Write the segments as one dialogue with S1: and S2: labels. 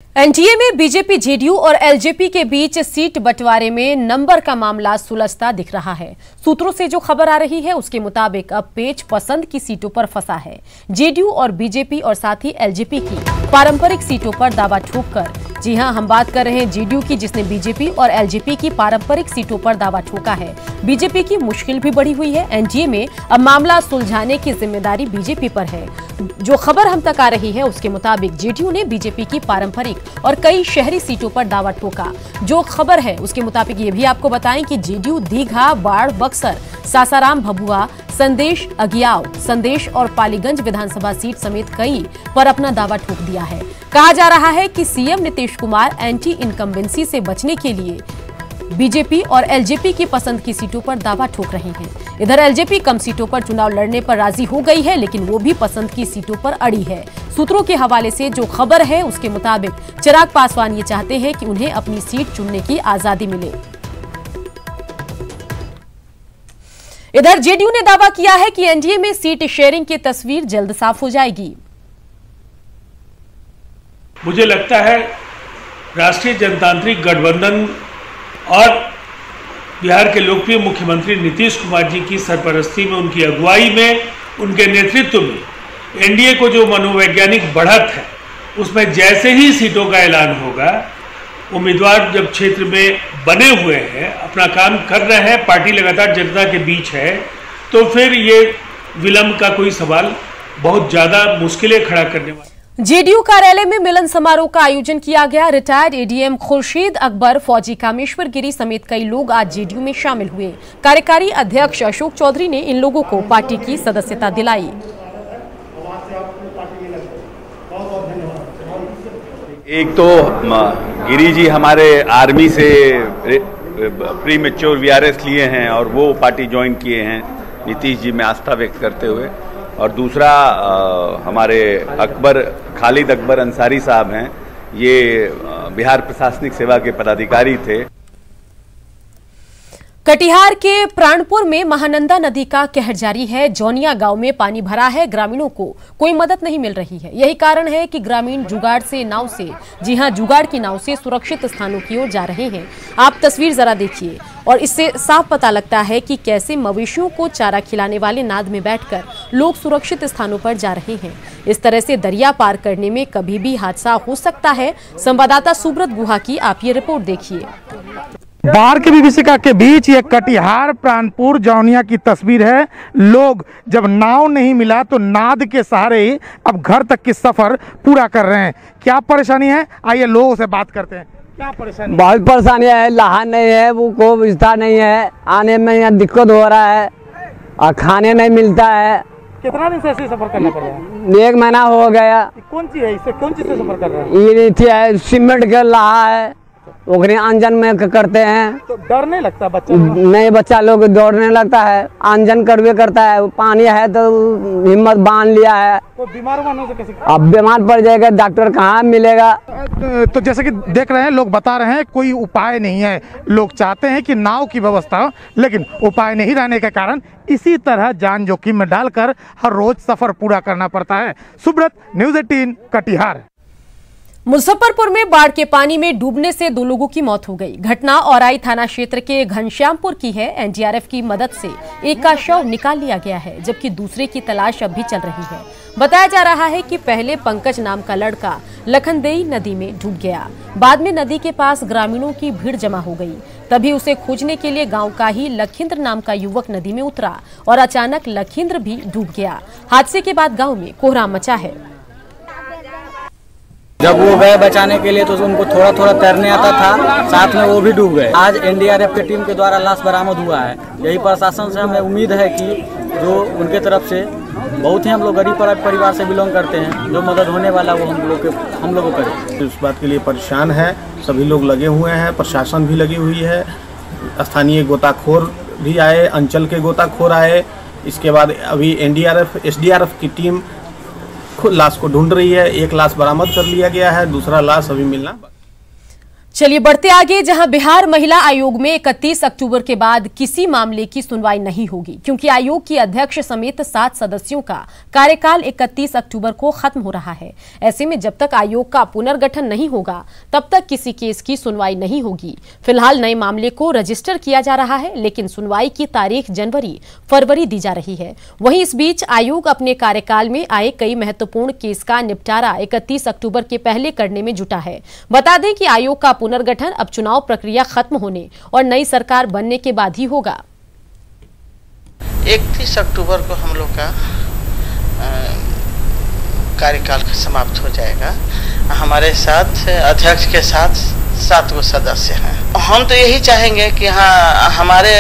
S1: NDA में BJP, JDU और LJP के बीच सीट बंटवारे में नंबर का मामला सुलझता दिख रहा है। सूत्रों से जो खबर आ रही है उसके मुताबिक अब पेच पसंद की सीटों पर फंसा है। जेडीयू और बीजेपी और साथ ही एलजेपी की पारंपरिक सीटों पर दावा ठोककर, जी हां, हम बात कर रहे हैं जेडीयू की, जिसने बीजेपी और एलजेपी की पारंपरिक सीटों पर दावा ठोका है। बीजेपी की मुश्किल भी बढ़ी हुई है। एनडीए में अब मामला सुलझाने की जिम्मेदारी बीजेपी पर है। जो खबर हम तक आ रही है उसके मुताबिक जेडीयू ने बीजेपी की पारंपरिक और कई शहरी सीटों पर दावा ठोका। जो खबर है उसके मुताबिक ये भी आपको बताएं कि जेडीयू दीघा, बाढ़, बक्सर, सासाराम, भभुआ, संदेश, अगियाव, संदेश और पालीगंज विधानसभा सीट समेत कई पर अपना दावा ठोक दिया है। कहा जा रहा है कि CM Nitish Kumar anti incumbency से बचने के लिए बीजेपी और एलजेपी की पसंद की सीटों पर दावा ठोक रहे हैं। इधर एलजेपी कम सीटों पर चुनाव लड़ने पर राजी हो गई है, लेकिन वो भी पसंद की सीटों पर अड़ी है। सूत्रों के हवाले से जो खबर है उसके मुताबिक चिराग पासवान ये चाहते हैं कि उन्हें अपनी सीट चुनने की आजादी मिले। इधर जेडीयू ने दावा किया है कि एनडीए में सीट शेयरिंग की तस्वीर जल्द साफ हो जाएगी।
S2: मुझे लगता है राष्ट्रीय जनतांत्रिक गठबंधन और बिहार के लोकप्रिय मुख्यमंत्री नीतीश कुमार जी की सरपरस्ती में, उनकी अगुवाई में, उनके नेतृत्व में एनडीए को जो मनोवैज्ञानिक बढ़त है, उसमें जैसे ही सीटों का ऐलान होगा, उम्मीदवार जब क्षेत्र में बने हुए हैं, अपना काम कर रहे हैं, पार्टी लगातार जनता के बीच है, तो फिर ये विलंब का कोई सवाल बहुत ज़्यादा मुश्किलें खड़ा करने वाला।
S1: जेडीयू कार्यालय में मिलन समारोह का आयोजन किया गया। रिटायर्ड एडीएम खुर्शीद अकबर, फौजी कामेश्वर गिरी समेत कई लोग आज जेडीयू में शामिल हुए। कार्यकारी अध्यक्ष अशोक चौधरी ने इन लोगों को पार्टी की सदस्यता दिलाई।
S3: एक तो गिरी जी हमारे आर्मी से प्री मैच्योर वीआरएस लिए हैं और वो पार्टी ज्वाइन किए हैं नीतीश जी में आस्था व्यक्त करते हुए, और दूसरा हमारे खालिद अकबर अंसारी साहब हैं, ये बिहार प्रशासनिक सेवा के पदाधिकारी थे।
S1: कटिहार के प्राणपुर में महानंदा नदी का कहर जारी है। जौनिया गांव में पानी भरा है। ग्रामीणों को कोई मदद नहीं मिल रही है। यही कारण है कि ग्रामीण जुगाड़ से नाव से, जी हां, जुगाड़ की नाव से सुरक्षित स्थानों की ओर जा रहे हैं। आप तस्वीर जरा देखिए और इससे साफ पता लगता है कि कैसे मवेशियों को चारा खिलाने वाले नाद में बैठकर लोग सुरक्षित स्थानों पर जा रहे हैं। इस तरह से दरिया पार करने में कभी भी हादसा हो सकता है। संवाददाता सुब्रत गुहा की आप ये रिपोर्ट देखिए।
S4: बाढ़ की विभीषिका के बीच ये कटिहार प्राणपुर जौनिया की तस्वीर है। लोग जब नाव नहीं मिला तो नाद के सहारे ही अब घर तक की सफर पूरा कर रहे हैं। क्या परेशानी है, आइए लोगों से बात करते हैं। क्या परेशानी?
S5: बहुत परेशानी है। लहान नहीं है, वो को विस्तार नहीं है, आने में यहाँ दिक्कत हो रहा है और खाने नहीं मिलता है।
S4: कितना दिन से ऐसे सफर करना पड़ रहा है?
S5: 1 महीना हो गया।
S4: कौन सी है, इससे कौन चीज से सफर कर रहे हैं?
S5: ये है सीमेंट का लहा है, ओखरी आंजन में करते हैं।
S4: तो डर नहीं लगता बच्चा?
S5: नहीं, बच्चा लोग दौड़ने लगता है, आंजन करवे करता है। पानी है तो हिम्मत बांध लिया है।
S4: तो बीमार होने से कैसे?
S5: अब बीमार पड़ जाएगा, डॉक्टर कहाँ मिलेगा?
S4: तो जैसे कि देख रहे हैं, लोग बता रहे हैं कोई उपाय नहीं है। लोग चाहते हैं कि नाव की व्यवस्था हो, लेकिन उपाय नहीं रहने के कारण इसी तरह जान जोखिम में डालकर हर रोज सफर पूरा करना पड़ता है। सुब्रत, न्यूज़ 18, कटिहार।
S1: मुजफ्फरपुर में बाढ़ के पानी में डूबने से 2 लोगों की मौत हो गई। घटना औराई थाना क्षेत्र के घनश्यामपुर की है। एनडीआरएफ की मदद से एक का शव निकाल लिया गया है, जबकि दूसरे की तलाश अब भी चल रही है। बताया जा रहा है कि पहले पंकज नाम का लड़का लखनदेई नदी में डूब गया। बाद में नदी के पास ग्रामीणों की भीड़ जमा हो गई। तभी उसे खोजने के लिए गांव का ही लखींद्र नाम का युवक नदी में उतरा और अचानक लखींद्र भी डूब गया। हादसे के बाद गाँव में कोहराम मचा है।
S6: जब वो गए बचाने के लिए तो उनको थोड़ा थोड़ा तैरने आता था, साथ में वो भी डूब गए। आज एनडीआरएफ की टीम के द्वारा लाश बरामद हुआ है। यही प्रशासन से हमें उम्मीद है कि जो उनके तरफ से, बहुत ही हम लोग गरीब परिवार से बिलोंग करते हैं, जो मदद होने वाला वो हम लोग को करें।
S7: इस बात के लिए परेशान है, सभी लोग लगे हुए हैं, प्रशासन भी लगी हुई है, स्थानीय गोताखोर भी आए, अंचल के गोताखोर आए। इसके बाद अभी एनडीआरएफ एसडीआरएफ की टीम खुद लाश को ढूंढ रही है। एक लाश बरामद कर लिया गया है, दूसरा लाश अभी मिलना।
S1: चलिए बढ़ते आगे, जहां बिहार महिला आयोग में 31 अक्टूबर के बाद किसी मामले की सुनवाई नहीं होगी, क्योंकि आयोग की अध्यक्ष समेत 7 सदस्यों का कार्यकाल 31 अक्टूबर को खत्म हो रहा है। ऐसे में जब तक आयोग का पुनर्गठन नहीं होगा तब तक किसी केस की सुनवाई नहीं होगी। फिलहाल नए मामले को रजिस्टर किया जा रहा है, लेकिन सुनवाई की तारीख जनवरी फरवरी दी जा रही है। वहीं इस बीच आयोग अपने कार्यकाल में आए कई महत्वपूर्ण केस का निपटारा 31 अक्टूबर के पहले करने में जुटा है। बता दें कि आयोग का पुनर्गठन अब चुनाव प्रक्रिया खत्म होने और नई सरकार बनने के बाद ही होगा।
S8: 31 अक्टूबर को हम लोग का कार्यकाल समाप्त हो जाएगा। हमारे साथ अध्यक्ष के साथ 7 गो सदस्य हैं। हम तो यही चाहेंगे कि हाँ, हमारे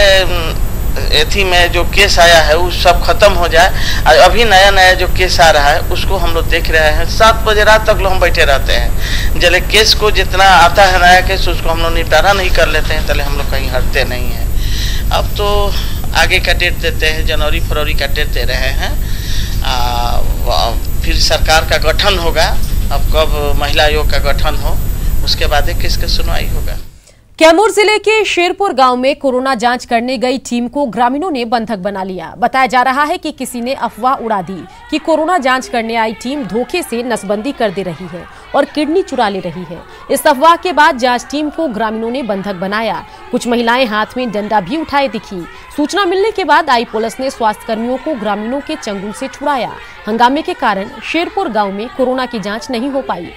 S8: एथी में जो केस आया है वो सब खत्म हो जाए। अभी नया नया जो केस आ रहा है उसको हम लोग देख रहे हैं। 7 बजे रात तक लोग हम बैठे रहते हैं। जले केस को जितना आता है नया केस उसको हम लोग निपटारा नहीं कर लेते हैं, तले हम लोग कहीं हटते नहीं हैं। अब तो आगे का डेट देते हैं, जनवरी फरवरी का डेट दे रहे हैं। फिर सरकार का गठन होगा। अब कब महिला आयोग का गठन हो उसके बाद केस की सुनवाई होगा।
S1: कैमूर जिले के शेरपुर गांव में कोरोना जांच करने गई टीम को ग्रामीणों ने बंधक बना लिया। बताया जा रहा है कि किसी ने अफवाह उड़ा दी कि कोरोना जांच करने आई टीम धोखे से नसबंदी कर दे रही है और किडनी चुरा ले रही है। इस अफवाह के बाद जांच टीम को ग्रामीणों ने बंधक बनाया। कुछ महिलाएं हाथ में डंडा भी उठाए दिखी। सूचना मिलने के बाद आई पुलिस ने स्वास्थ्य कर्मियों को ग्रामीणों के चंगुल से छुड़ाया। हंगामे के कारण शेरपुर गाँव में कोरोना की जाँच नहीं हो पाई।